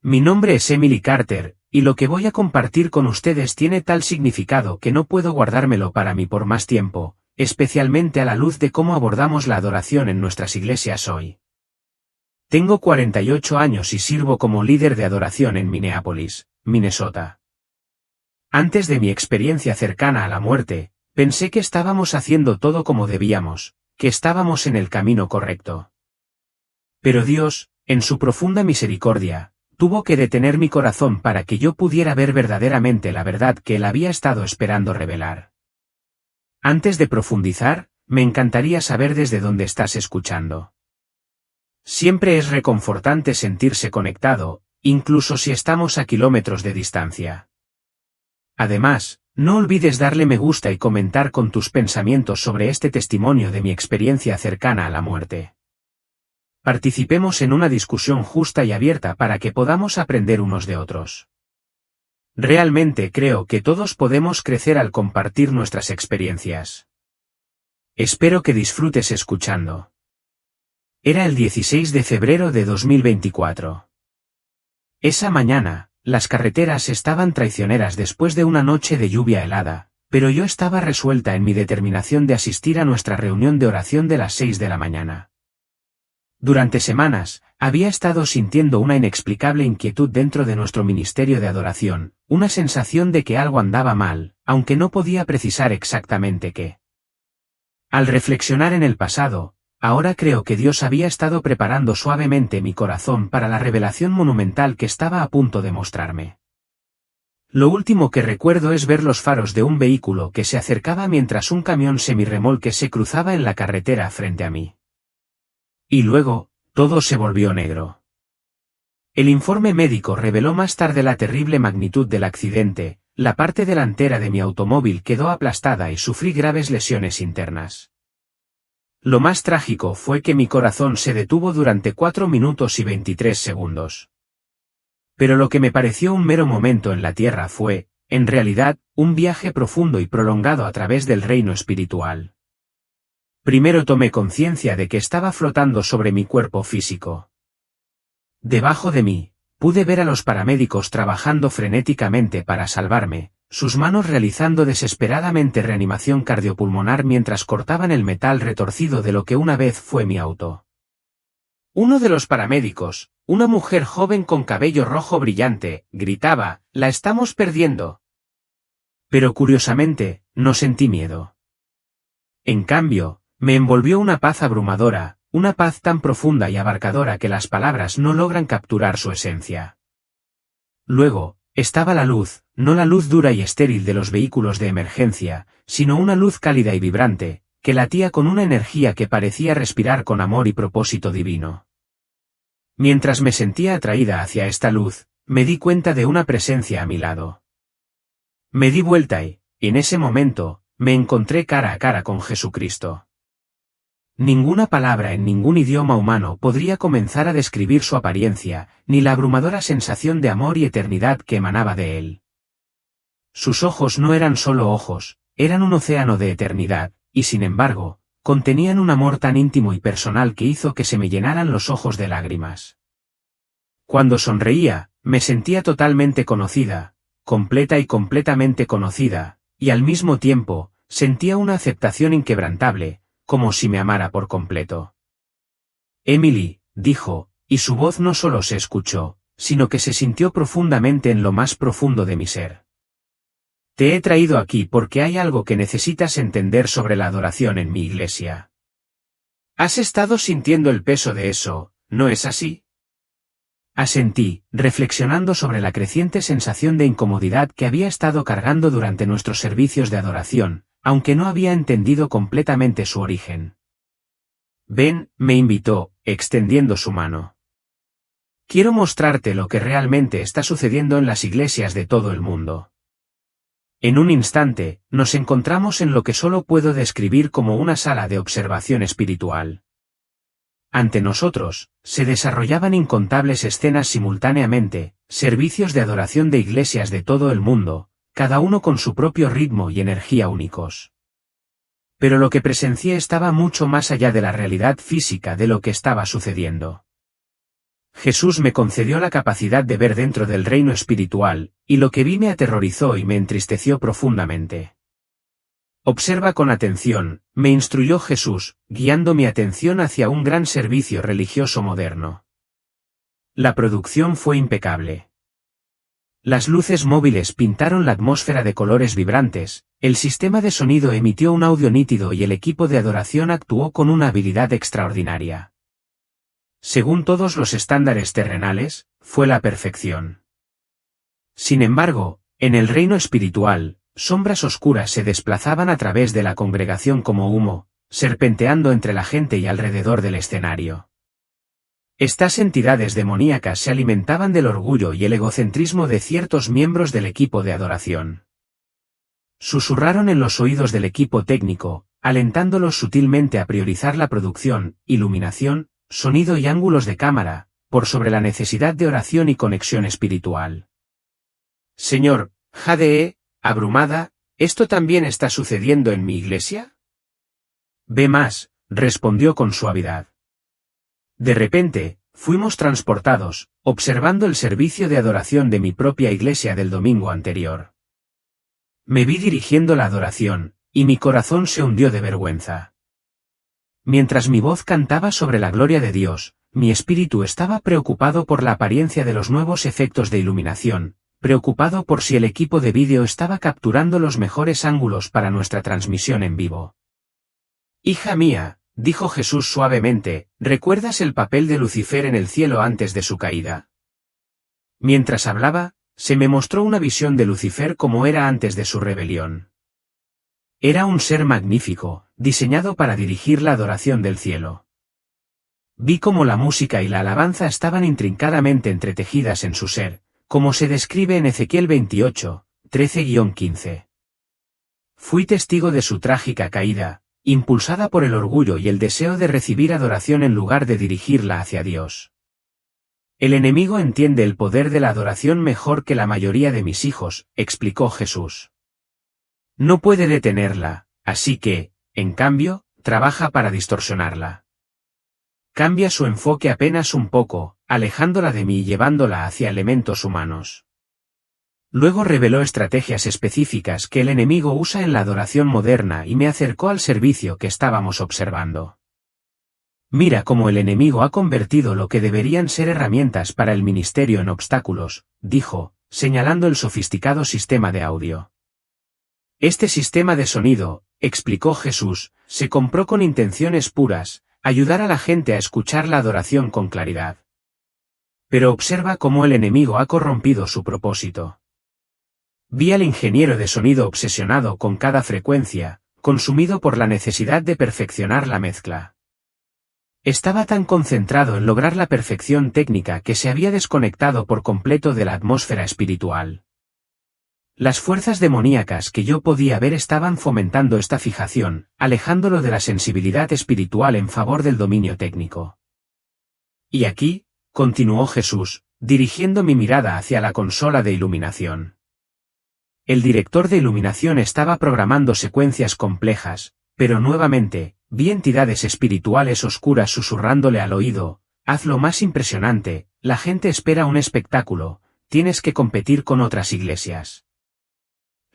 Mi nombre es Emily Carter, y lo que voy a compartir con ustedes tiene tal significado que no puedo guardármelo para mí por más tiempo, especialmente a la luz de cómo abordamos la adoración en nuestras iglesias hoy. Tengo 48 años y sirvo como líder de adoración en Minneapolis, Minnesota. Antes de mi experiencia cercana a la muerte, pensé que estábamos haciendo todo como debíamos, que estábamos en el camino correcto. Pero Dios, en su profunda misericordia, tuvo que detener mi corazón para que yo pudiera ver verdaderamente la verdad que Él había estado esperando revelar. Antes de profundizar, me encantaría saber desde dónde estás escuchando. Siempre es reconfortante sentirse conectado, incluso si estamos a kilómetros de distancia. Además, no olvides darle me gusta y comentar con tus pensamientos sobre este testimonio de mi experiencia cercana a la muerte. Participemos en una discusión justa y abierta para que podamos aprender unos de otros. Realmente creo que todos podemos crecer al compartir nuestras experiencias. Espero que disfrutes escuchando. Era el 16 de febrero de 2024. Esa mañana, las carreteras estaban traicioneras después de una noche de lluvia helada, pero yo estaba resuelta en mi determinación de asistir a nuestra reunión de oración de las 6 de la mañana. Durante semanas, había estado sintiendo una inexplicable inquietud dentro de nuestro ministerio de adoración, una sensación de que algo andaba mal, aunque no podía precisar exactamente qué. Al reflexionar en el pasado, ahora creo que Dios había estado preparando suavemente mi corazón para la revelación monumental que estaba a punto de mostrarme. Lo último que recuerdo es ver los faros de un vehículo que se acercaba mientras un camión semirremolque se cruzaba en la carretera frente a mí. Y luego, todo se volvió negro. El informe médico reveló más tarde la terrible magnitud del accidente, la parte delantera de mi automóvil quedó aplastada y sufrí graves lesiones internas. Lo más trágico fue que mi corazón se detuvo durante 4 minutos y 23 segundos. Pero lo que me pareció un mero momento en la tierra fue, en realidad, un viaje profundo y prolongado a través del reino espiritual. Primero tomé conciencia de que estaba flotando sobre mi cuerpo físico. Debajo de mí, pude ver a los paramédicos trabajando frenéticamente para salvarme, sus manos realizando desesperadamente reanimación cardiopulmonar mientras cortaban el metal retorcido de lo que una vez fue mi auto. Uno de los paramédicos, una mujer joven con cabello rojo brillante, gritaba, «¡La estamos perdiendo!». Pero curiosamente, no sentí miedo. En cambio, me envolvió una paz abrumadora, una paz tan profunda y abarcadora que las palabras no logran capturar su esencia. Luego, estaba la luz, no la luz dura y estéril de los vehículos de emergencia, sino una luz cálida y vibrante, que latía con una energía que parecía respirar con amor y propósito divino. Mientras me sentía atraída hacia esta luz, me di cuenta de una presencia a mi lado. Me di vuelta y, en ese momento, me encontré cara a cara con Jesucristo. Ninguna palabra en ningún idioma humano podría comenzar a describir su apariencia, ni la abrumadora sensación de amor y eternidad que emanaba de él. Sus ojos no eran solo ojos, eran un océano de eternidad, y sin embargo, contenían un amor tan íntimo y personal que hizo que se me llenaran los ojos de lágrimas. Cuando sonreía, me sentía totalmente conocida, completa y completamente conocida, y al mismo tiempo, sentía una aceptación inquebrantable, como si me amara por completo. Emily, dijo, y su voz no solo se escuchó, sino que se sintió profundamente en lo más profundo de mi ser. Te he traído aquí porque hay algo que necesitas entender sobre la adoración en mi iglesia. Has estado sintiendo el peso de eso, ¿no es así? Asentí, reflexionando sobre la creciente sensación de incomodidad que había estado cargando durante nuestros servicios de adoración, aunque no había entendido completamente su origen. Ven, me invitó, extendiendo su mano. Quiero mostrarte lo que realmente está sucediendo en las iglesias de todo el mundo. En un instante, nos encontramos en lo que solo puedo describir como una sala de observación espiritual. Ante nosotros, se desarrollaban incontables escenas simultáneamente, servicios de adoración de iglesias de todo el mundo, cada uno con su propio ritmo y energía únicos. Pero lo que presencié estaba mucho más allá de la realidad física de lo que estaba sucediendo. Jesús me concedió la capacidad de ver dentro del reino espiritual, y lo que vi me aterrorizó y me entristeció profundamente. Observa con atención, me instruyó Jesús, guiando mi atención hacia un gran servicio religioso moderno. La producción fue impecable. Las luces móviles pintaron la atmósfera de colores vibrantes, el sistema de sonido emitió un audio nítido y el equipo de adoración actuó con una habilidad extraordinaria. Según todos los estándares terrenales, fue la perfección. Sin embargo, en el reino espiritual, sombras oscuras se desplazaban a través de la congregación como humo, serpenteando entre la gente y alrededor del escenario. Estas entidades demoníacas se alimentaban del orgullo y el egocentrismo de ciertos miembros del equipo de adoración. Susurraron en los oídos del equipo técnico, alentándolos sutilmente a priorizar la producción, iluminación, sonido y ángulos de cámara, por sobre la necesidad de oración y conexión espiritual. Señor, Jade, abrumada, ¿esto también está sucediendo en mi iglesia? Ve más, respondió con suavidad. De repente, fuimos transportados, observando el servicio de adoración de mi propia iglesia del domingo anterior. Me vi dirigiendo la adoración, y mi corazón se hundió de vergüenza. Mientras mi voz cantaba sobre la gloria de Dios, mi espíritu estaba preocupado por la apariencia de los nuevos efectos de iluminación, preocupado por si el equipo de vídeo estaba capturando los mejores ángulos para nuestra transmisión en vivo. Hija mía, dijo Jesús suavemente, ¿recuerdas el papel de Lucifer en el cielo antes de su caída? Mientras hablaba, se me mostró una visión de Lucifer como era antes de su rebelión. Era un ser magnífico, diseñado para dirigir la adoración del cielo. Vi cómo la música y la alabanza estaban intrincadamente entretejidas en su ser, como se describe en Ezequiel 28, 13-15. Fui testigo de su trágica caída, impulsada por el orgullo y el deseo de recibir adoración en lugar de dirigirla hacia Dios. El enemigo entiende el poder de la adoración mejor que la mayoría de mis hijos, explicó Jesús. No puede detenerla, así que, en cambio, trabaja para distorsionarla. Cambia su enfoque apenas un poco, alejándola de mí y llevándola hacia elementos humanos. Luego reveló estrategias específicas que el enemigo usa en la adoración moderna y me acercó al servicio que estábamos observando. Mira cómo el enemigo ha convertido lo que deberían ser herramientas para el ministerio en obstáculos, dijo, señalando el sofisticado sistema de audio. Este sistema de sonido, explicó Jesús, se compró con intenciones puras, ayudar a la gente a escuchar la adoración con claridad. Pero observa cómo el enemigo ha corrompido su propósito. Vi al ingeniero de sonido obsesionado con cada frecuencia, consumido por la necesidad de perfeccionar la mezcla. Estaba tan concentrado en lograr la perfección técnica que se había desconectado por completo de la atmósfera espiritual. Las fuerzas demoníacas que yo podía ver estaban fomentando esta fijación, alejándolo de la sensibilidad espiritual en favor del dominio técnico. Y aquí, continuó Jesús, dirigiendo mi mirada hacia la consola de iluminación. El director de iluminación estaba programando secuencias complejas, pero nuevamente, vi entidades espirituales oscuras susurrándole al oído, hazlo más impresionante, la gente espera un espectáculo, tienes que competir con otras iglesias.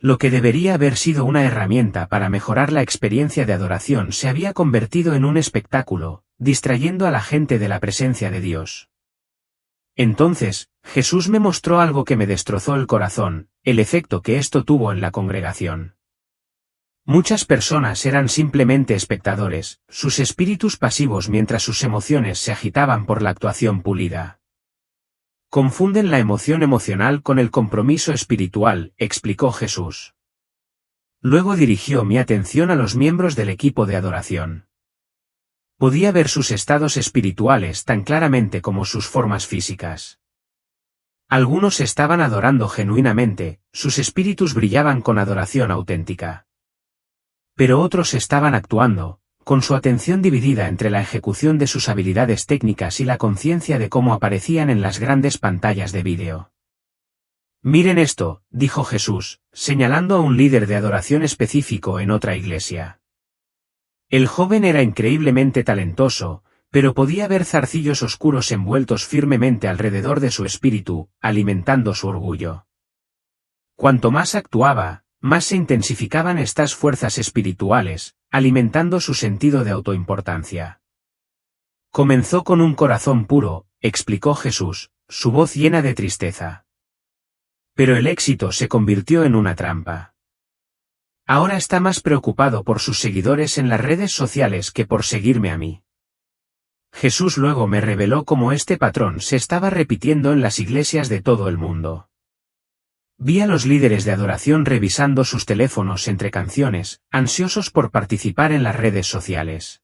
Lo que debería haber sido una herramienta para mejorar la experiencia de adoración se había convertido en un espectáculo, distrayendo a la gente de la presencia de Dios. Entonces, Jesús me mostró algo que me destrozó el corazón, el efecto que esto tuvo en la congregación. Muchas personas eran simplemente espectadores, sus espíritus pasivos mientras sus emociones se agitaban por la actuación pulida. Confunden la emoción emocional con el compromiso espiritual, explicó Jesús. Luego dirigió mi atención a los miembros del equipo de adoración. Podía ver sus estados espirituales tan claramente como sus formas físicas. Algunos estaban adorando genuinamente, sus espíritus brillaban con adoración auténtica. Pero otros estaban actuando, con su atención dividida entre la ejecución de sus habilidades técnicas y la conciencia de cómo aparecían en las grandes pantallas de vídeo. Miren esto, dijo Jesús, señalando a un líder de adoración específico en otra iglesia. El joven era increíblemente talentoso, pero podía ver zarcillos oscuros envueltos firmemente alrededor de su espíritu, alimentando su orgullo. Cuanto más actuaba, más se intensificaban estas fuerzas espirituales, alimentando su sentido de autoimportancia. Comenzó con un corazón puro, explicó Jesús, su voz llena de tristeza. Pero el éxito se convirtió en una trampa. Ahora está más preocupado por sus seguidores en las redes sociales que por seguirme a mí. Jesús luego me reveló cómo este patrón se estaba repitiendo en las iglesias de todo el mundo. Vi a los líderes de adoración revisando sus teléfonos entre canciones, ansiosos por participar en las redes sociales.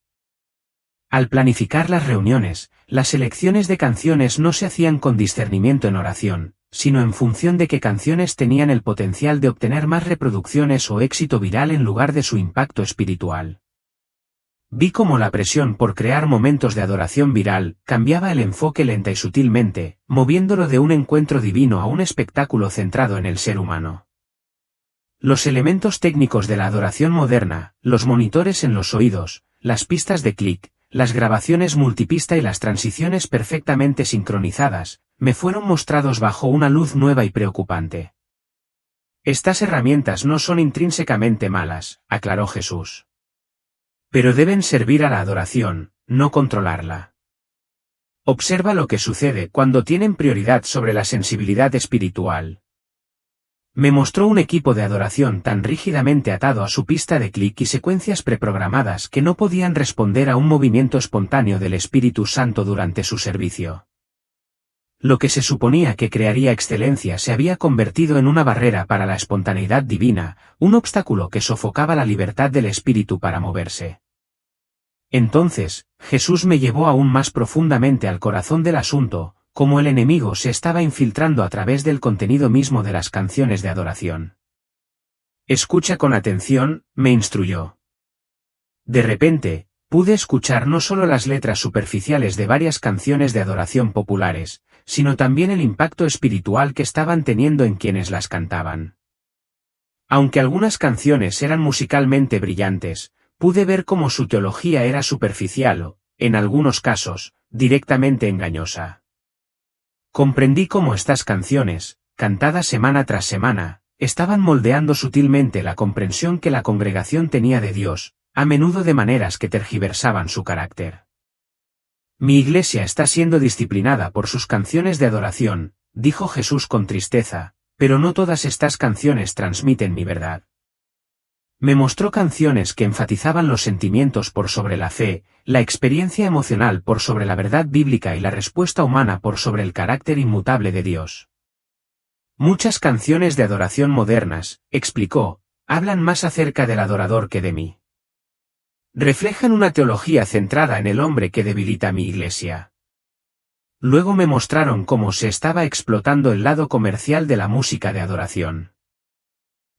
Al planificar las reuniones, las selecciones de canciones no se hacían con discernimiento en oración, sino en función de qué canciones tenían el potencial de obtener más reproducciones o éxito viral en lugar de su impacto espiritual. Vi cómo la presión por crear momentos de adoración viral cambiaba el enfoque lenta y sutilmente, moviéndolo de un encuentro divino a un espectáculo centrado en el ser humano. Los elementos técnicos de la adoración moderna, los monitores en los oídos, las pistas de clic, las grabaciones multipista y las transiciones perfectamente sincronizadas, me fueron mostrados bajo una luz nueva y preocupante. Estas herramientas no son intrínsecamente malas, aclaró Jesús. Pero deben servir a la adoración, no controlarla. Observa lo que sucede cuando tienen prioridad sobre la sensibilidad espiritual. Me mostró un equipo de adoración tan rígidamente atado a su pista de clic y secuencias preprogramadas que no podían responder a un movimiento espontáneo del Espíritu Santo durante su servicio. Lo que se suponía que crearía excelencia se había convertido en una barrera para la espontaneidad divina, un obstáculo que sofocaba la libertad del Espíritu para moverse. Entonces, Jesús me llevó aún más profundamente al corazón del asunto, como el enemigo se estaba infiltrando a través del contenido mismo de las canciones de adoración. Escucha con atención, me instruyó. De repente, pude escuchar no solo las letras superficiales de varias canciones de adoración populares, sino también el impacto espiritual que estaban teniendo en quienes las cantaban. Aunque algunas canciones eran musicalmente brillantes, pude ver cómo su teología era superficial o, en algunos casos, directamente engañosa. Comprendí cómo estas canciones, cantadas semana tras semana, estaban moldeando sutilmente la comprensión que la congregación tenía de Dios, a menudo de maneras que tergiversaban su carácter. Mi iglesia está siendo disciplinada por sus canciones de adoración, dijo Jesús con tristeza, pero no todas estas canciones transmiten mi verdad. Me mostró canciones que enfatizaban los sentimientos por sobre la fe, la experiencia emocional por sobre la verdad bíblica y la respuesta humana por sobre el carácter inmutable de Dios. Muchas canciones de adoración modernas, explicó, hablan más acerca del adorador que de mí. Reflejan una teología centrada en el hombre que debilita mi iglesia. Luego me mostraron cómo se estaba explotando el lado comercial de la música de adoración.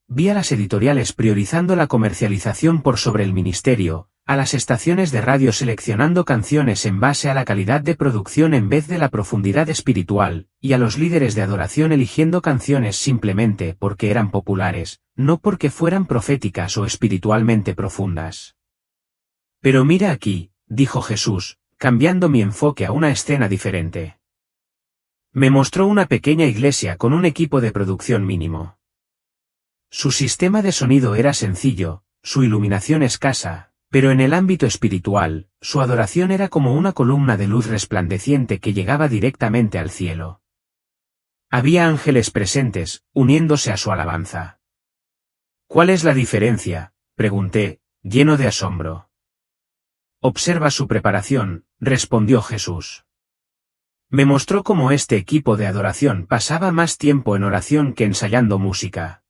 Vi a las editoriales priorizando la comercialización por sobre el ministerio, a las estaciones de radio seleccionando canciones en base a la calidad de producción en vez de la profundidad espiritual, y a los líderes de adoración eligiendo canciones simplemente porque eran populares, no porque fueran proféticas o espiritualmente profundas. Pero mira aquí, dijo Jesús, cambiando mi enfoque a una escena diferente. Me mostró una pequeña iglesia con un equipo de producción mínimo. Su sistema de sonido era sencillo, su iluminación escasa, pero en el ámbito espiritual, su adoración era como una columna de luz resplandeciente que llegaba directamente al cielo. Había ángeles presentes, uniéndose a su alabanza. ¿Cuál es la diferencia?, pregunté, lleno de asombro. Observa su preparación, respondió Jesús. Me mostró cómo este equipo de adoración pasaba más tiempo en oración que ensayando música.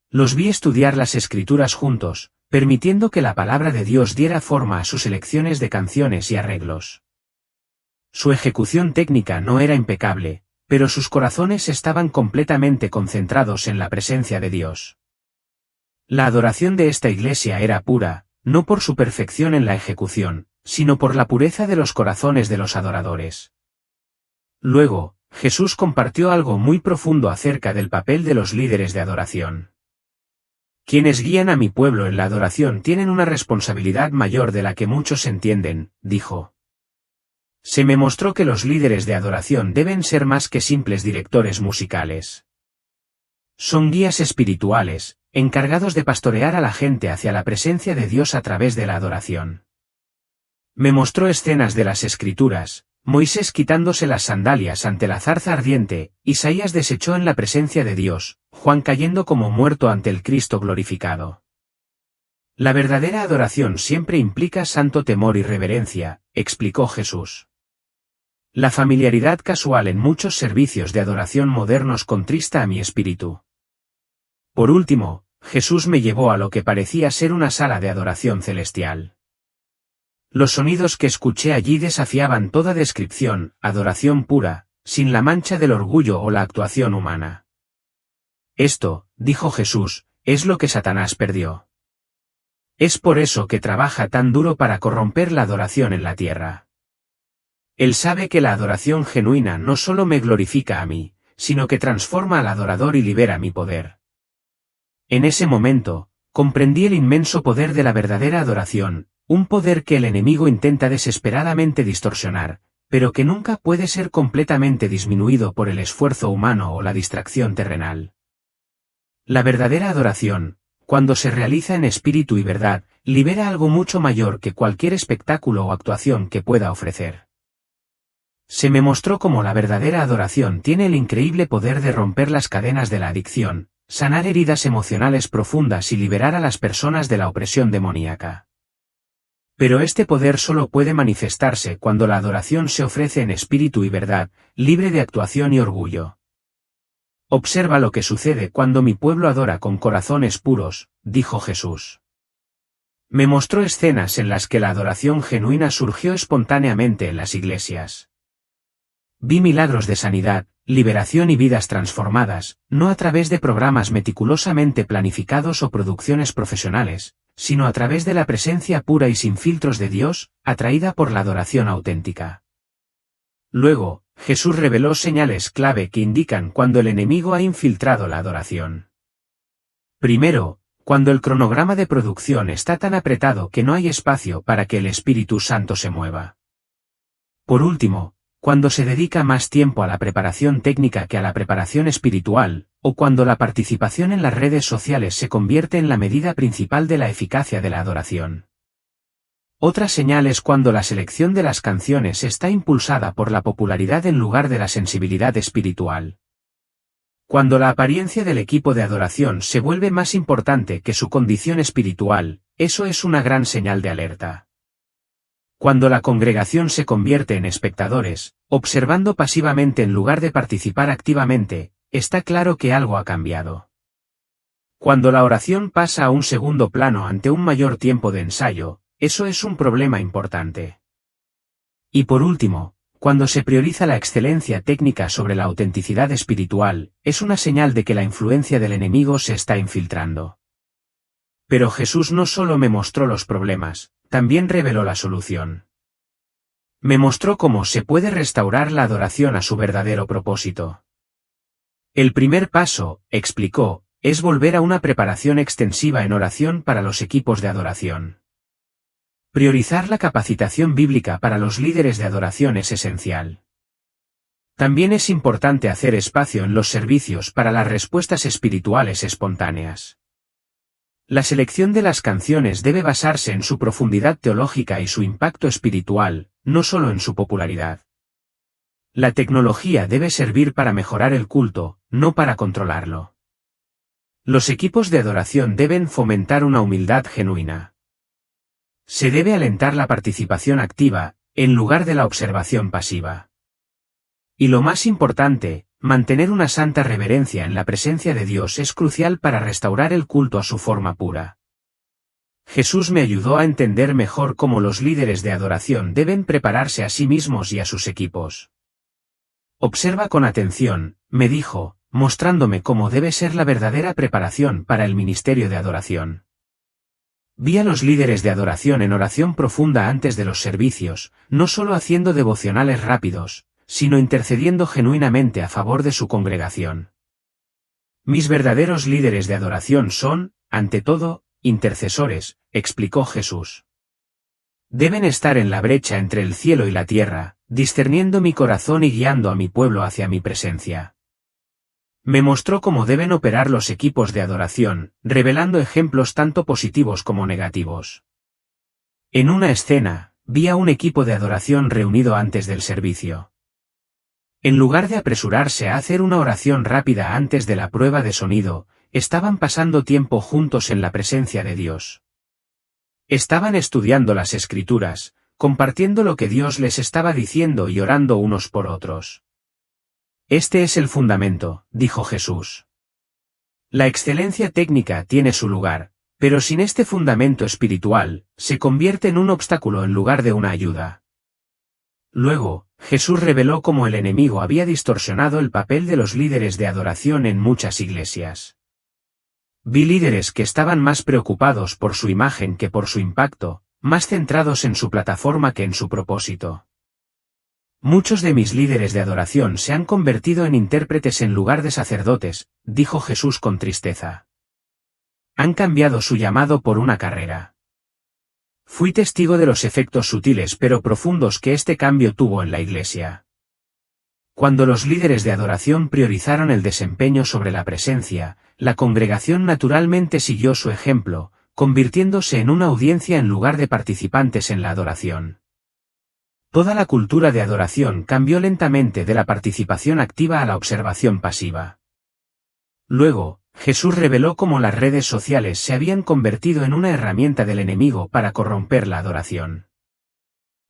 Los vi estudiar las Escrituras juntos, permitiendo que la palabra de Dios diera forma a sus selecciones de canciones y arreglos. Su ejecución técnica no era impecable, pero sus corazones estaban completamente concentrados en la presencia de Dios. La adoración de esta iglesia era pura, no por su perfección en la ejecución, sino por la pureza de los corazones de los adoradores. Luego, Jesús compartió algo muy profundo acerca del papel de los líderes de adoración. Quienes guían a mi pueblo en la adoración tienen una responsabilidad mayor de la que muchos entienden, dijo. Se me mostró que los líderes de adoración deben ser más que simples directores musicales. Son guías espirituales, encargados de pastorear a la gente hacia la presencia de Dios a través de la adoración. Me mostró escenas de las Escrituras: Moisés quitándose las sandalias ante la zarza ardiente, Isaías deshecho en la presencia de Dios, Juan cayendo como muerto ante el Cristo glorificado. La verdadera adoración siempre implica santo temor y reverencia, explicó Jesús. La familiaridad casual en muchos servicios de adoración modernos contrista a mi espíritu. Por último, Jesús me llevó a lo que parecía ser una sala de adoración celestial. Los sonidos que escuché allí desafiaban toda descripción: adoración pura, sin la mancha del orgullo o la actuación humana. Esto, dijo Jesús, es lo que Satanás perdió. Es por eso que trabaja tan duro para corromper la adoración en la tierra. Él sabe que la adoración genuina no solo me glorifica a mí, sino que transforma al adorador y libera mi poder. En ese momento, comprendí el inmenso poder de la verdadera adoración, un poder que el enemigo intenta desesperadamente distorsionar, pero que nunca puede ser completamente disminuido por el esfuerzo humano o la distracción terrenal. La verdadera adoración, cuando se realiza en espíritu y verdad, libera algo mucho mayor que cualquier espectáculo o actuación que pueda ofrecer. Se me mostró cómo la verdadera adoración tiene el increíble poder de romper las cadenas de la adicción, sanar heridas emocionales profundas y liberar a las personas de la opresión demoníaca. Pero este poder solo puede manifestarse cuando la adoración se ofrece en espíritu y verdad, libre de actuación y orgullo. Observa lo que sucede cuando mi pueblo adora con corazones puros, dijo Jesús. Me mostró escenas en las que la adoración genuina surgió espontáneamente en las iglesias. Vi milagros de sanidad, liberación y vidas transformadas, no a través de programas meticulosamente planificados o producciones profesionales, sino a través de la presencia pura y sin filtros de Dios, atraída por la adoración auténtica. Luego, Jesús reveló señales clave que indican cuando el enemigo ha infiltrado la adoración. Primero, cuando el cronograma de producción está tan apretado que no hay espacio para que el Espíritu Santo se mueva. Por último, cuando se dedica más tiempo a la preparación técnica que a la preparación espiritual, o cuando la participación en las redes sociales se convierte en la medida principal de la eficacia de la adoración. Otra señal es cuando la selección de las canciones está impulsada por la popularidad en lugar de la sensibilidad espiritual. Cuando la apariencia del equipo de adoración se vuelve más importante que su condición espiritual, eso es una gran señal de alerta. Cuando la congregación se convierte en espectadores, observando pasivamente en lugar de participar activamente, está claro que algo ha cambiado. Cuando la oración pasa a un segundo plano ante un mayor tiempo de ensayo, eso es un problema importante. Y por último, cuando se prioriza la excelencia técnica sobre la autenticidad espiritual, es una señal de que la influencia del enemigo se está infiltrando. Pero Jesús no solo me mostró los problemas, también reveló la solución. Me mostró cómo se puede restaurar la adoración a su verdadero propósito. El primer paso, explicó, es volver a una preparación extensiva en oración para los equipos de adoración. Priorizar la capacitación bíblica para los líderes de adoración es esencial. También es importante hacer espacio en los servicios para las respuestas espirituales espontáneas. La selección de las canciones debe basarse en su profundidad teológica y su impacto espiritual, no solo en su popularidad. La tecnología debe servir para mejorar el culto, no para controlarlo. Los equipos de adoración deben fomentar una humildad genuina. Se debe alentar la participación activa, en lugar de la observación pasiva. Y lo más importante, mantener una santa reverencia en la presencia de Dios es crucial para restaurar el culto a su forma pura. Jesús me ayudó a entender mejor cómo los líderes de adoración deben prepararse a sí mismos y a sus equipos. Observa con atención, me dijo, mostrándome cómo debe ser la verdadera preparación para el ministerio de adoración. Vi a los líderes de adoración en oración profunda antes de los servicios, no solo haciendo devocionales rápidos, sino intercediendo genuinamente a favor de su congregación. Mis verdaderos líderes de adoración son, ante todo, intercesores, explicó Jesús. Deben estar en la brecha entre el cielo y la tierra, discerniendo mi corazón y guiando a mi pueblo hacia mi presencia. Me mostró cómo deben operar los equipos de adoración, revelando ejemplos tanto positivos como negativos. En una escena, vi a un equipo de adoración reunido antes del servicio. En lugar de apresurarse a hacer una oración rápida antes de la prueba de sonido, estaban pasando tiempo juntos en la presencia de Dios. Estaban estudiando las Escrituras, compartiendo lo que Dios les estaba diciendo y orando unos por otros. Este es el fundamento, dijo Jesús. La excelencia técnica tiene su lugar, pero sin este fundamento espiritual, se convierte en un obstáculo en lugar de una ayuda. Luego, Jesús reveló cómo el enemigo había distorsionado el papel de los líderes de adoración en muchas iglesias. Vi líderes que estaban más preocupados por su imagen que por su impacto, más centrados en su plataforma que en su propósito. Muchos de mis líderes de adoración se han convertido en intérpretes en lugar de sacerdotes, dijo Jesús con tristeza. Han cambiado su llamado por una carrera. Fui testigo de los efectos sutiles pero profundos que este cambio tuvo en la iglesia. Cuando los líderes de adoración priorizaron el desempeño sobre la presencia, la congregación naturalmente siguió su ejemplo, convirtiéndose en una audiencia en lugar de participantes en la adoración. Toda la cultura de adoración cambió lentamente de la participación activa a la observación pasiva. Luego, Jesús reveló cómo las redes sociales se habían convertido en una herramienta del enemigo para corromper la adoración.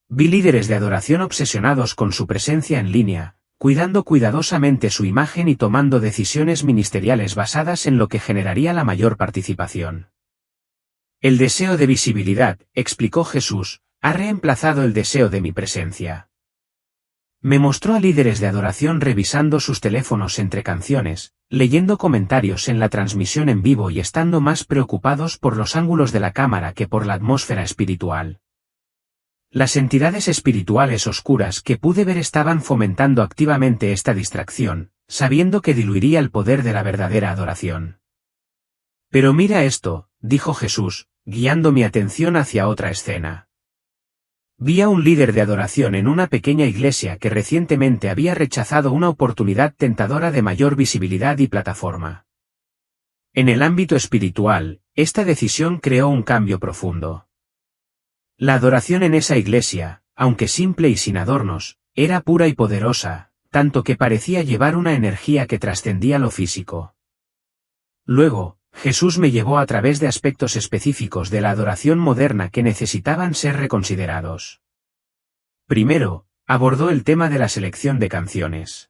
Vi líderes de adoración obsesionados con su presencia en línea, cuidando cuidadosamente su imagen y tomando decisiones ministeriales basadas en lo que generaría la mayor participación. El deseo de visibilidad, explicó Jesús, ha reemplazado el deseo de mi presencia. Me mostró a líderes de adoración revisando sus teléfonos entre canciones, leyendo comentarios en la transmisión en vivo y estando más preocupados por los ángulos de la cámara que por la atmósfera espiritual. Las entidades espirituales oscuras que pude ver estaban fomentando activamente esta distracción, sabiendo que diluiría el poder de la verdadera adoración. Pero mira esto, dijo Jesús, guiando mi atención hacia otra escena. Vi a un líder de adoración en una pequeña iglesia que recientemente había rechazado una oportunidad tentadora de mayor visibilidad y plataforma. En el ámbito espiritual, esta decisión creó un cambio profundo. La adoración en esa iglesia, aunque simple y sin adornos, era pura y poderosa, tanto que parecía llevar una energía que trascendía lo físico. Luego, Jesús me llevó a través de aspectos específicos de la adoración moderna que necesitaban ser reconsiderados. Primero, abordó el tema de la selección de canciones.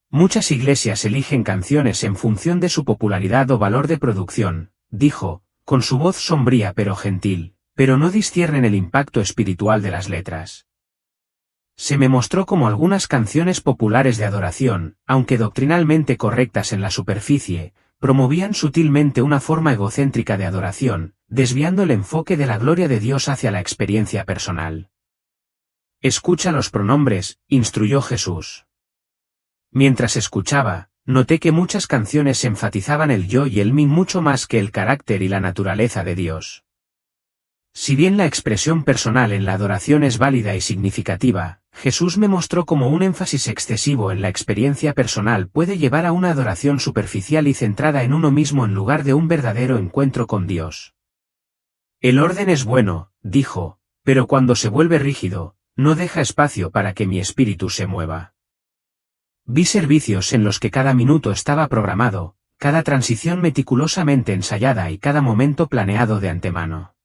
Muchas iglesias eligen canciones en función de su popularidad o valor de producción, dijo, con su voz sombría pero gentil, pero no disciernen el impacto espiritual de las letras. Se me mostró cómo algunas canciones populares de adoración, aunque doctrinalmente correctas en la superficie, promovían sutilmente una forma egocéntrica de adoración, desviando el enfoque de la gloria de Dios hacia la experiencia personal. Escucha los pronombres, instruyó Jesús. Mientras escuchaba, noté que muchas canciones enfatizaban el yo y el mí mucho más que el carácter y la naturaleza de Dios. Si bien la expresión personal en la adoración es válida y significativa, Jesús me mostró cómo un énfasis excesivo en la experiencia personal puede llevar a una adoración superficial y centrada en uno mismo en lugar de un verdadero encuentro con Dios. El orden es bueno, dijo, pero cuando se vuelve rígido, no deja espacio para que mi espíritu se mueva. Vi servicios en los que cada minuto estaba programado, cada transición meticulosamente ensayada y cada momento planeado de antemano.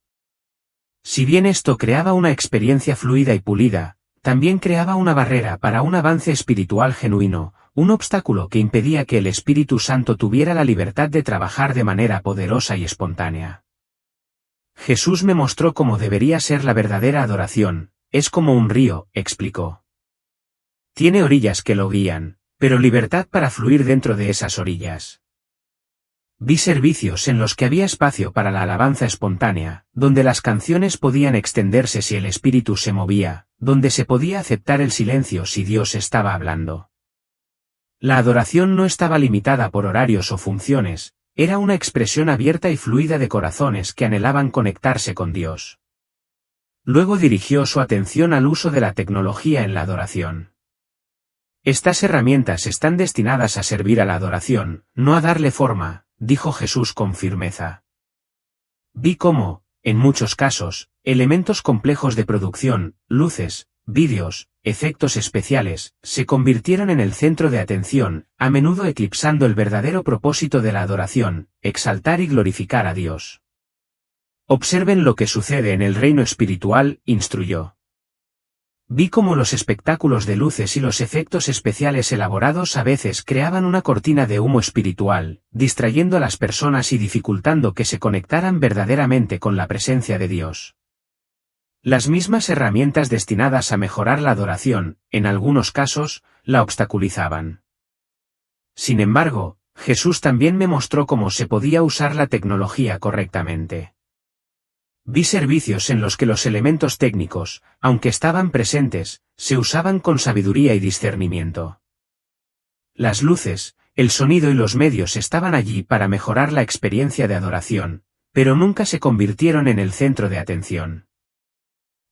Si bien esto creaba una experiencia fluida y pulida, también creaba una barrera para un avance espiritual genuino, un obstáculo que impedía que el Espíritu Santo tuviera la libertad de trabajar de manera poderosa y espontánea. Jesús me mostró cómo debería ser la verdadera adoración, es como un río, explicó. Tiene orillas que lo guían, pero libertad para fluir dentro de esas orillas. Vi servicios en los que había espacio para la alabanza espontánea, donde las canciones podían extenderse si el espíritu se movía, donde se podía aceptar el silencio si Dios estaba hablando. La adoración no estaba limitada por horarios o funciones, era una expresión abierta y fluida de corazones que anhelaban conectarse con Dios. Luego dirigió su atención al uso de la tecnología en la adoración. Estas herramientas están destinadas a servir a la adoración, no a darle forma, dijo Jesús con firmeza. Vi cómo, en muchos casos, elementos complejos de producción, luces, vídeos, efectos especiales, se convirtieron en el centro de atención, a menudo eclipsando el verdadero propósito de la adoración, exaltar y glorificar a Dios. Observen lo que sucede en el reino espiritual, instruyó. Vi cómo los espectáculos de luces y los efectos especiales elaborados a veces creaban una cortina de humo espiritual, distrayendo a las personas y dificultando que se conectaran verdaderamente con la presencia de Dios. Las mismas herramientas destinadas a mejorar la adoración, en algunos casos, la obstaculizaban. Sin embargo, Jesús también me mostró cómo se podía usar la tecnología correctamente. Vi servicios en los que los elementos técnicos, aunque estaban presentes, se usaban con sabiduría y discernimiento. Las luces, el sonido y los medios estaban allí para mejorar la experiencia de adoración, pero nunca se convirtieron en el centro de atención.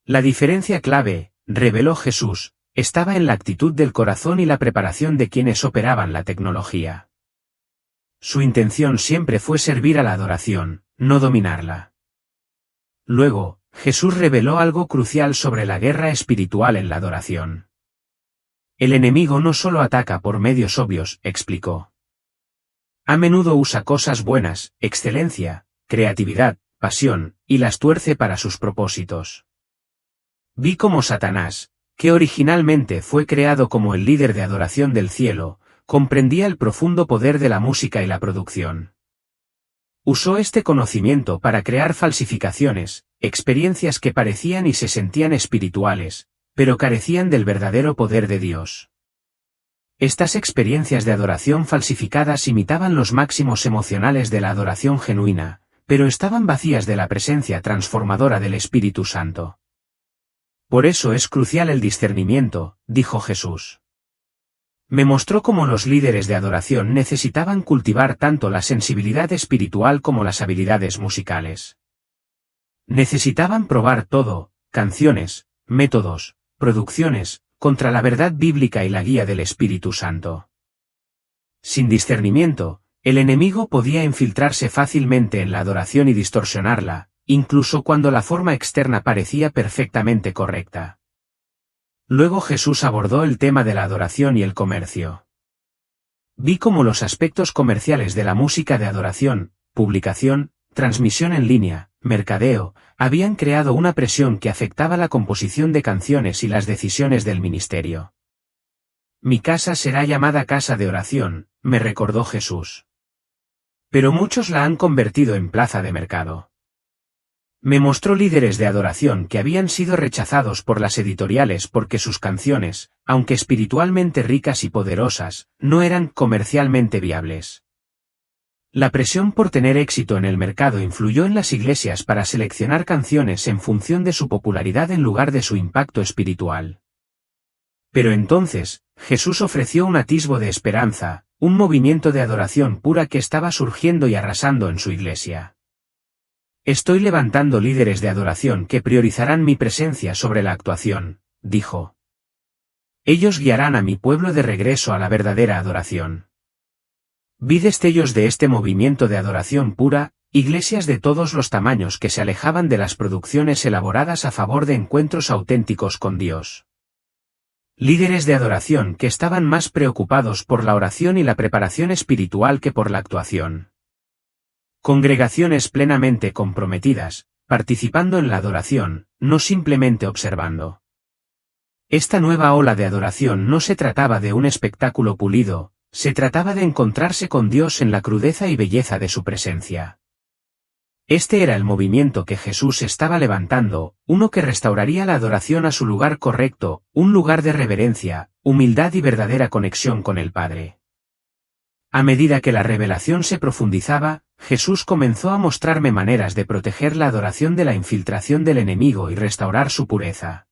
La diferencia clave, reveló Jesús, estaba en la actitud del corazón y la preparación de quienes operaban la tecnología. Su intención siempre fue servir a la adoración, no dominarla. Luego, Jesús reveló algo crucial sobre la guerra espiritual en la adoración. El enemigo no solo ataca por medios obvios, explicó. A menudo usa cosas buenas, excelencia, creatividad, pasión, y las tuerce para sus propósitos. Vi cómo Satanás, que originalmente fue creado como el líder de adoración del cielo, comprendía el profundo poder de la música y la producción. Usó este conocimiento para crear falsificaciones, experiencias que parecían y se sentían espirituales, pero carecían del verdadero poder de Dios. Estas experiencias de adoración falsificadas imitaban los máximos emocionales de la adoración genuina, pero estaban vacías de la presencia transformadora del Espíritu Santo. Por eso es crucial el discernimiento, dijo Jesús. Me mostró cómo los líderes de adoración necesitaban cultivar tanto la sensibilidad espiritual como las habilidades musicales. Necesitaban probar todo, canciones, métodos, producciones, contra la verdad bíblica y la guía del Espíritu Santo. Sin discernimiento, el enemigo podía infiltrarse fácilmente en la adoración y distorsionarla, incluso cuando la forma externa parecía perfectamente correcta. Luego Jesús abordó el tema de la adoración y el comercio. Vi cómo los aspectos comerciales de la música de adoración, publicación, transmisión en línea, mercadeo, habían creado una presión que afectaba la composición de canciones y las decisiones del ministerio. Mi casa será llamada casa de oración, me recordó Jesús. Pero muchos la han convertido en plaza de mercado. Me mostró líderes de adoración que habían sido rechazados por las editoriales porque sus canciones, aunque espiritualmente ricas y poderosas, no eran comercialmente viables. La presión por tener éxito en el mercado influyó en las iglesias para seleccionar canciones en función de su popularidad en lugar de su impacto espiritual. Pero entonces, Jesús ofreció un atisbo de esperanza, un movimiento de adoración pura que estaba surgiendo y arrasando en su iglesia. Estoy levantando líderes de adoración que priorizarán mi presencia sobre la actuación, dijo. Ellos guiarán a mi pueblo de regreso a la verdadera adoración. Vi destellos de este movimiento de adoración pura, iglesias de todos los tamaños que se alejaban de las producciones elaboradas a favor de encuentros auténticos con Dios. Líderes de adoración que estaban más preocupados por la oración y la preparación espiritual que por la actuación. Congregaciones plenamente comprometidas, participando en la adoración, no simplemente observando. Esta nueva ola de adoración no se trataba de un espectáculo pulido, se trataba de encontrarse con Dios en la crudeza y belleza de su presencia. Este era el movimiento que Jesús estaba levantando, uno que restauraría la adoración a su lugar correcto, un lugar de reverencia, humildad y verdadera conexión con el Padre. A medida que la revelación se profundizaba, Jesús comenzó a mostrarme maneras de proteger la adoración de la infiltración del enemigo y restaurar su pureza.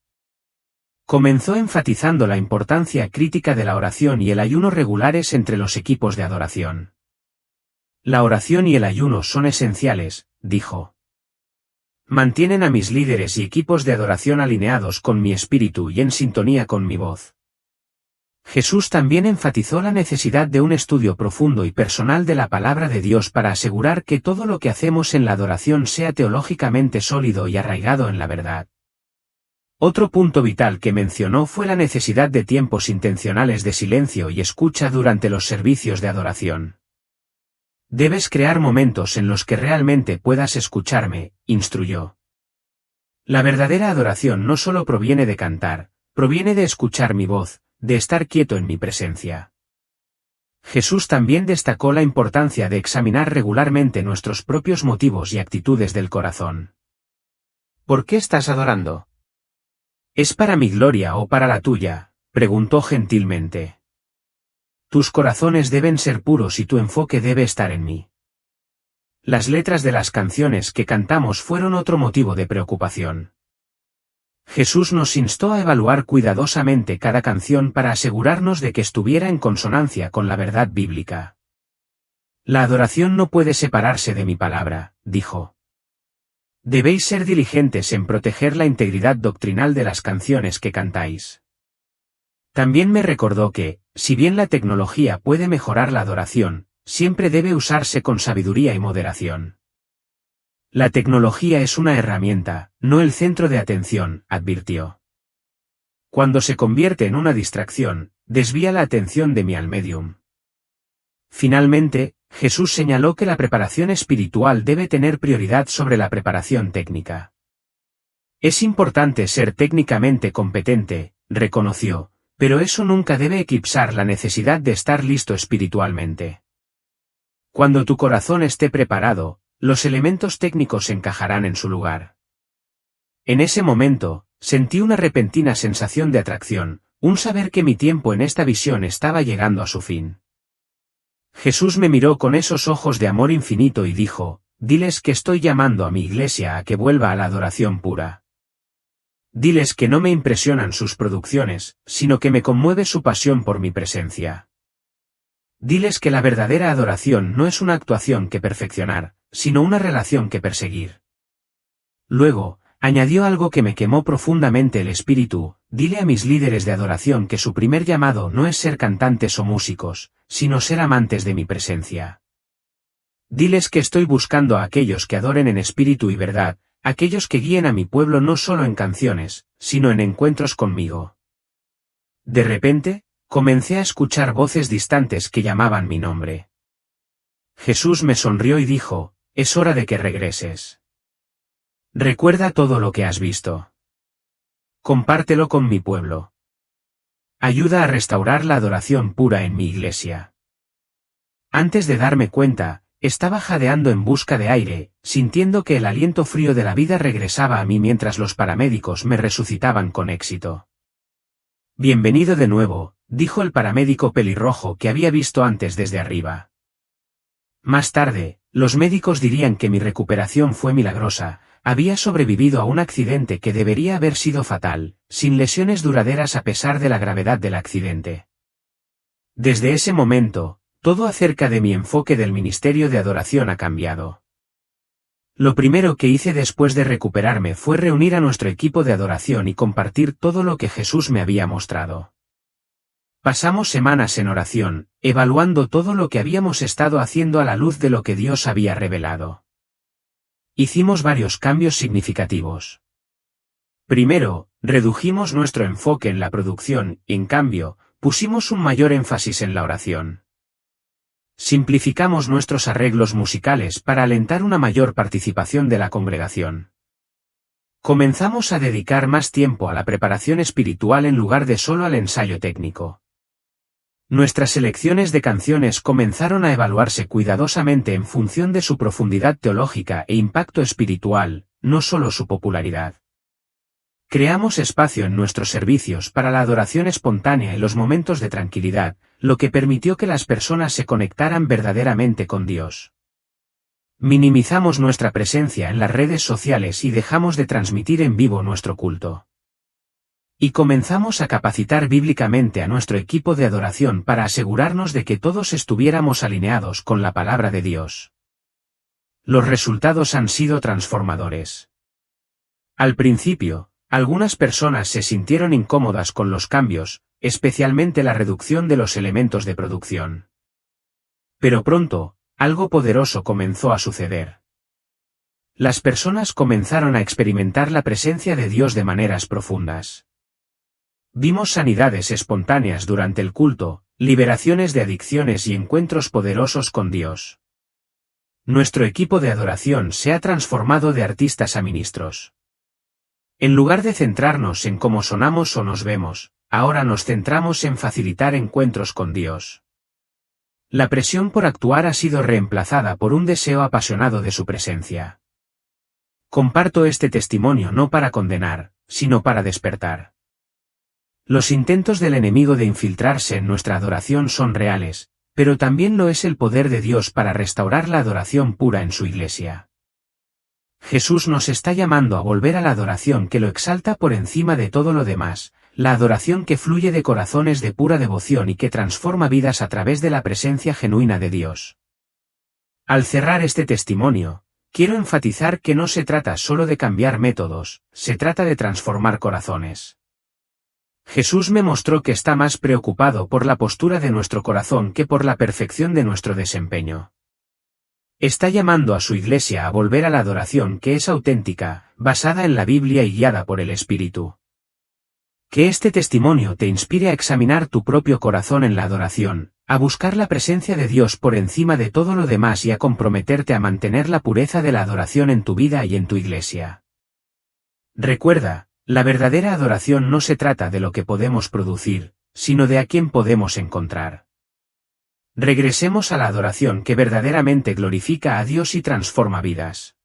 Comenzó enfatizando la importancia crítica de la oración y el ayuno regulares entre los equipos de adoración. La oración y el ayuno son esenciales, dijo. Mantienen a mis líderes y equipos de adoración alineados con mi espíritu y en sintonía con mi voz. Jesús también enfatizó la necesidad de un estudio profundo y personal de la palabra de Dios para asegurar que todo lo que hacemos en la adoración sea teológicamente sólido y arraigado en la verdad. Otro punto vital que mencionó fue la necesidad de tiempos intencionales de silencio y escucha durante los servicios de adoración. Debes crear momentos en los que realmente puedas escucharme, instruyó. La verdadera adoración no solo proviene de cantar, proviene de escuchar mi voz, de estar quieto en mi presencia. Jesús también destacó la importancia de examinar regularmente nuestros propios motivos y actitudes del corazón. ¿Por qué estás adorando? ¿Es para mi gloria o para la tuya?, preguntó gentilmente. Tus corazones deben ser puros y tu enfoque debe estar en mí. Las letras de las canciones que cantamos fueron otro motivo de preocupación. Jesús nos instó a evaluar cuidadosamente cada canción para asegurarnos de que estuviera en consonancia con la verdad bíblica. La adoración no puede separarse de mi palabra, dijo. Debéis ser diligentes en proteger la integridad doctrinal de las canciones que cantáis. También me recordó que, si bien la tecnología puede mejorar la adoración, siempre debe usarse con sabiduría y moderación. La tecnología es una herramienta, no el centro de atención, advirtió. Cuando se convierte en una distracción, desvía la atención de mí al medium. Finalmente, Jesús señaló que la preparación espiritual debe tener prioridad sobre la preparación técnica. Es importante ser técnicamente competente, reconoció, pero eso nunca debe eclipsar la necesidad de estar listo espiritualmente. Cuando tu corazón esté preparado, los elementos técnicos encajarán en su lugar. En ese momento, sentí una repentina sensación de atracción, un saber que mi tiempo en esta visión estaba llegando a su fin. Jesús me miró con esos ojos de amor infinito y dijo, diles que estoy llamando a mi iglesia a que vuelva a la adoración pura. Diles que no me impresionan sus producciones, sino que me conmueve su pasión por mi presencia. Diles que la verdadera adoración no es una actuación que perfeccionar, sino una relación que perseguir. Luego, añadió algo que me quemó profundamente el espíritu, dile a mis líderes de adoración que su primer llamado no es ser cantantes o músicos, sino ser amantes de mi presencia. Diles que estoy buscando a aquellos que adoren en espíritu y verdad, aquellos que guíen a mi pueblo no solo en canciones, sino en encuentros conmigo. De repente, comencé a escuchar voces distantes que llamaban mi nombre. Jesús me sonrió y dijo, es hora de que regreses. Recuerda todo lo que has visto. Compártelo con mi pueblo. Ayuda a restaurar la adoración pura en mi iglesia. Antes de darme cuenta, estaba jadeando en busca de aire, sintiendo que el aliento frío de la vida regresaba a mí mientras los paramédicos me resucitaban con éxito. Bienvenido de nuevo, dijo el paramédico pelirrojo que había visto antes desde arriba. Más tarde, los médicos dirían que mi recuperación fue milagrosa, había sobrevivido a un accidente que debería haber sido fatal, sin lesiones duraderas a pesar de la gravedad del accidente. Desde ese momento, todo acerca de mi enfoque del ministerio de adoración ha cambiado. Lo primero que hice después de recuperarme fue reunir a nuestro equipo de adoración y compartir todo lo que Jesús me había mostrado. Pasamos semanas en oración, evaluando todo lo que habíamos estado haciendo a la luz de lo que Dios había revelado. Hicimos varios cambios significativos. Primero, redujimos nuestro enfoque en la producción y, en cambio, pusimos un mayor énfasis en la oración. Simplificamos nuestros arreglos musicales para alentar una mayor participación de la congregación. Comenzamos a dedicar más tiempo a la preparación espiritual en lugar de solo al ensayo técnico. Nuestras selecciones de canciones comenzaron a evaluarse cuidadosamente en función de su profundidad teológica e impacto espiritual, no solo su popularidad. Creamos espacio en nuestros servicios para la adoración espontánea y los momentos de tranquilidad, lo que permitió que las personas se conectaran verdaderamente con Dios. Minimizamos nuestra presencia en las redes sociales y dejamos de transmitir en vivo nuestro culto. Y comenzamos a capacitar bíblicamente a nuestro equipo de adoración para asegurarnos de que todos estuviéramos alineados con la palabra de Dios. Los resultados han sido transformadores. Al principio, algunas personas se sintieron incómodas con los cambios, especialmente la reducción de los elementos de producción. Pero pronto, algo poderoso comenzó a suceder. Las personas comenzaron a experimentar la presencia de Dios de maneras profundas. Vimos sanidades espontáneas durante el culto, liberaciones de adicciones y encuentros poderosos con Dios. Nuestro equipo de adoración se ha transformado de artistas a ministros. En lugar de centrarnos en cómo sonamos o nos vemos, ahora nos centramos en facilitar encuentros con Dios. La presión por actuar ha sido reemplazada por un deseo apasionado de su presencia. Comparto este testimonio no para condenar, sino para despertar. Los intentos del enemigo de infiltrarse en nuestra adoración son reales, pero también lo es el poder de Dios para restaurar la adoración pura en su iglesia. Jesús nos está llamando a volver a la adoración que lo exalta por encima de todo lo demás, la adoración que fluye de corazones de pura devoción y que transforma vidas a través de la presencia genuina de Dios. Al cerrar este testimonio, quiero enfatizar que no se trata solo de cambiar métodos, se trata de transformar corazones. Jesús me mostró que está más preocupado por la postura de nuestro corazón que por la perfección de nuestro desempeño. Está llamando a su iglesia a volver a la adoración que es auténtica, basada en la Biblia y guiada por el Espíritu. Que este testimonio te inspire a examinar tu propio corazón en la adoración, a buscar la presencia de Dios por encima de todo lo demás y a comprometerte a mantener la pureza de la adoración en tu vida y en tu iglesia. Recuerda, la verdadera adoración no se trata de lo que podemos producir, sino de a quién podemos encontrar. Regresemos a la adoración que verdaderamente glorifica a Dios y transforma vidas.